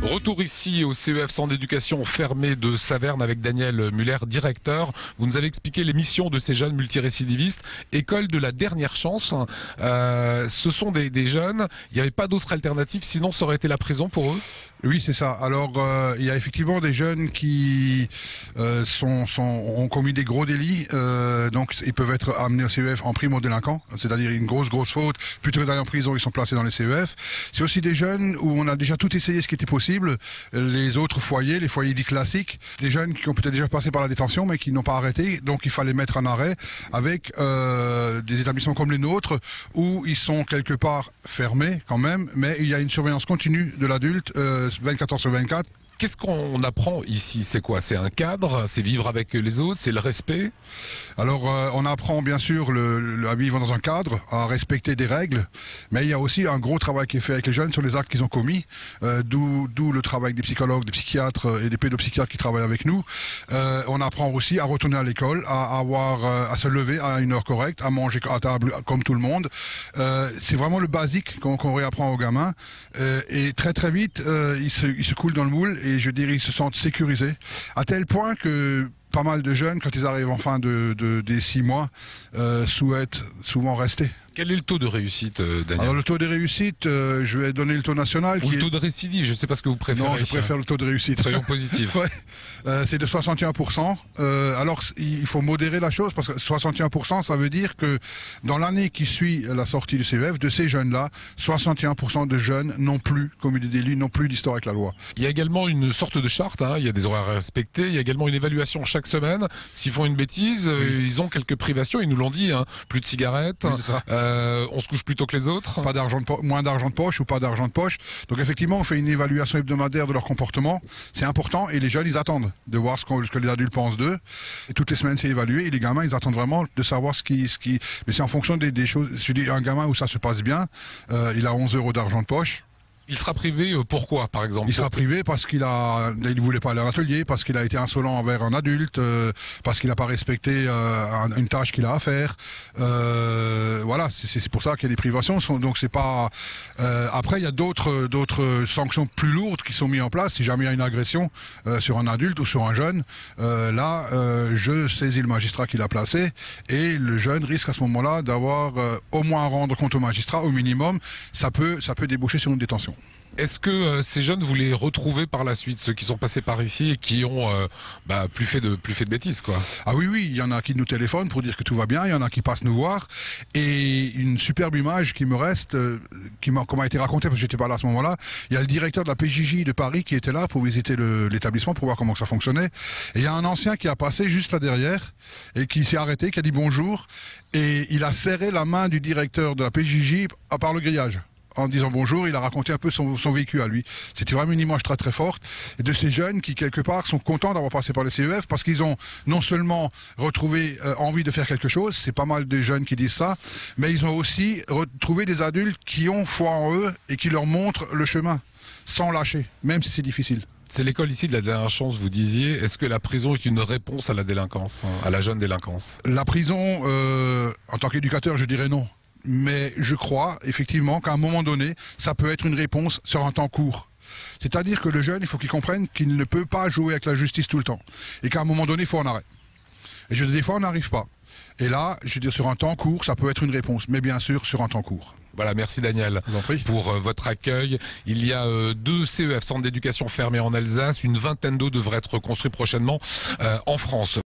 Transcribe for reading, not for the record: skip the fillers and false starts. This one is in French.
Retour ici au CEF Centre d'éducation fermé de Saverne avec Daniel Muller, directeur. Vous nous avez expliqué les missions de ces jeunes multirécidivistes. École de la dernière chance. Ce sont des jeunes. Il n'y avait pas d'autre alternative, sinon ça aurait été la prison pour eux. Oui, c'est ça. Alors, il y a effectivement des jeunes qui ont commis des gros délits, donc ils peuvent être amenés au CEF en primo-délinquant, c'est-à-dire une grosse faute. Plutôt que d'aller en prison, ils sont placés dans les CEF. C'est aussi des jeunes où on a déjà tout essayé ce qui était possible. Les autres foyers, les foyers dits classiques, des jeunes qui ont peut-être déjà passé par la détention, mais qui n'ont pas arrêté, donc il fallait mettre en arrêt avec des établissements comme les nôtres, où ils sont quelque part fermés quand même, mais il y a une surveillance continue de l'adulte, 24 heures sur 24. Qu'est-ce qu'on apprend ici? C'est quoi? C'est un cadre? C'est vivre avec les autres? C'est le respect? Alors, on apprend bien sûr à vivre dans un cadre, à respecter des règles, mais il y a aussi un gros travail qui est fait avec les jeunes sur les actes qu'ils ont commis, d'où le travail des psychologues, des psychiatres et des pédopsychiatres qui travaillent avec nous. On apprend aussi à retourner à l'école, à se lever à une heure correcte, à manger à table comme tout le monde. C'est vraiment le basique qu'on réapprend aux gamins, et très vite, ils se coulent dans le moule. Et je dirais, ils se sentent sécurisés, à tel point que pas mal de jeunes, quand ils arrivent en fin des 6 mois, souhaitent souvent rester. Quel est le taux de réussite, Daniel? Alors le taux de réussite, je vais donner le taux national. Ou le taux de récidive, je ne sais pas ce que vous préférez. Non, je préfère le taux de réussite. Soyons positifs. Ouais. C'est de 61%. Alors il faut modérer la chose, parce que 61%, ça veut dire que dans l'année qui suit la sortie du CEF, de ces jeunes-là, 61% de jeunes n'ont plus commis des délits, n'ont plus d'histoire avec la loi. Il y a également une sorte de charte, hein. Il y a des horaires à respecter, il y a également une évaluation chaque semaine. S'ils font une bêtise, ils ont quelques privations, ils nous l'ont dit, hein. Plus de cigarettes. Oui, c'est ça. On se couche plus tôt que les autres. Moins d'argent de poche ou pas d'argent de poche. Donc effectivement, on fait une évaluation hebdomadaire de leur comportement. C'est important et les jeunes, ils attendent de voir ce que les adultes pensent d'eux. Et toutes les semaines, c'est évalué et les gamins, ils attendent vraiment de savoir ce qui... Mais c'est en fonction des choses. Je dis, un gamin où ça se passe bien, il a 11 € d'argent de poche. Il sera privé pourquoi, par exemple? Il sera privé parce qu'il ne voulait pas aller à l'atelier, parce qu'il a été insolent envers un adulte, parce qu'il n'a pas respecté une tâche qu'il a à faire. Voilà, c'est pour ça qu'il y a des privations. Donc c'est pas. Après, il y a d'autres sanctions plus lourdes qui sont mises en place. Si jamais il y a une agression sur un adulte ou sur un jeune, là, je saisis le magistrat qui l'a placé et le jeune risque à ce moment-là d'avoir au moins à rendre compte au magistrat, au minimum. Ça peut déboucher sur une détention. Est-ce que ces jeunes, vous les retrouvez par la suite, ceux qui sont passés par ici et qui ont plus fait de bêtises, quoi? Ah oui, il y en a qui nous téléphonent pour dire que tout va bien, il y en a qui passent nous voir. Et une superbe image qui me reste, qui m'a été racontée parce que j'étais pas là à ce moment-là, il y a le directeur de la PJJ de Paris qui était là pour visiter l'établissement, pour voir comment ça fonctionnait. Et il y a un ancien qui a passé juste là derrière et qui s'est arrêté, qui a dit bonjour. Et il a serré la main du directeur de la PJJ par le grillage. En disant bonjour, il a raconté un peu son vécu à lui. C'était vraiment une image très forte. Et de ces jeunes qui, quelque part, sont contents d'avoir passé par le CEF parce qu'ils ont non seulement retrouvé envie de faire quelque chose, c'est pas mal de jeunes qui disent ça, mais ils ont aussi retrouvé des adultes qui ont foi en eux et qui leur montrent le chemin, sans lâcher, même si c'est difficile. C'est l'école ici de la dernière chance, vous disiez. Est-ce que la prison est une réponse à la délinquance, à la jeune délinquance? La prison, en tant qu'éducateur, je dirais non. Mais je crois effectivement qu'à un moment donné, ça peut être une réponse sur un temps court. C'est-à-dire que le jeune, il faut qu'il comprenne qu'il ne peut pas jouer avec la justice tout le temps. Et qu'à un moment donné, il faut en arrêter. Et des fois, on n'arrive pas. Et là, je veux dire, sur un temps court, ça peut être une réponse. Mais bien sûr, sur un temps court. Voilà, merci Daniel pour votre accueil. Il y a 2 CEF, centres d'éducation fermés en Alsace. Une vingtaine d'eau devraient être construits prochainement en France.